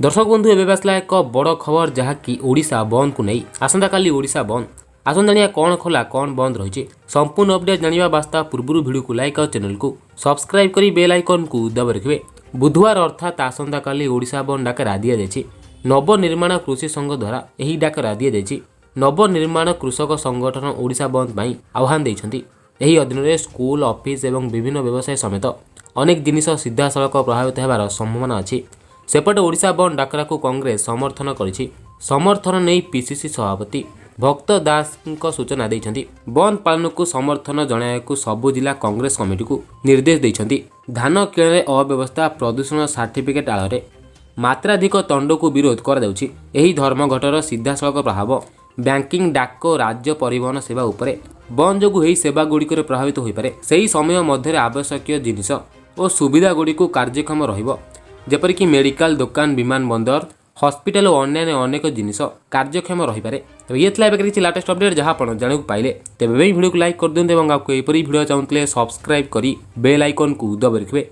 दर्शक बंधु एवं आसला एक बड़ खबर जहाँकि ओडिशा बंद को नहीं आसंता काली ओडिशा बंद आसन जानिया कौन खोला कौन बंद रही संपूर्ण अपडेट जानिबा वास्ता पूर्व वीडियो को लाइक और चैनल को सब्सक्राइब करी बेल आइकन को दबा रखिए। बुधवार अर्थात आसंता काली ओडिशा बंद डाकरा दि जाइछि। नवनिर्माण कृषि संघ द्वारा यही डाकरा दि जाइछि। नवनिर्माण कृषक संगठन ओडिशा बंद ପାଇଁ आह्वान ଦେଇଛନ୍ତି। ଏହି ଅଧୀନରେ ସ୍କୁଲ ऑफिस एवं विभिन्न व्यवसाय समेत अनेक जिनिष सीधा सड़क प्रभावित होबार संभावना अछि। सेपटे ओडिशा बंद डाकरा को कांग्रेस समर्थन करिछि। समर्थन नहीं पीसीसी सभापति भक्त दास सूचना देइछन्ति। बंद पालन को समर्थन जणायकु सबु जिला कांग्रेस कमिटी को निर्देश देइछन्ति। धान किणे अव्यवस्था प्रदूषण सर्टिफिकेट आଳରେ मात्राधिक दंड को विरोध कर जाउछि। एही धर्मघटर सीधा सड़क प्रभाव बैंकिंग डाक राज्य परिवहन सेवा उपरे बंद जोगु एही सेवा गुड़िक प्रभावित हो पारे। सही समय मध्य आवश्यक जिनिष और सुविधा गुड़िक कार्यक्षम रहिबो जेपरिक मेडिकल दुकान विमान बंदर हॉस्पिटल और अन्य अनेक जिनिष कार्यक्षम रही पारे। तो ये किसी लेटेस्ट अपडेट जहाँ आप जानक पाइले तेज वीडियो को लाइक कर दिखाते और आपको यहपरी वीडियो चाहते सब्सक्राइब करी बेल आइकन को दबाई रखिए।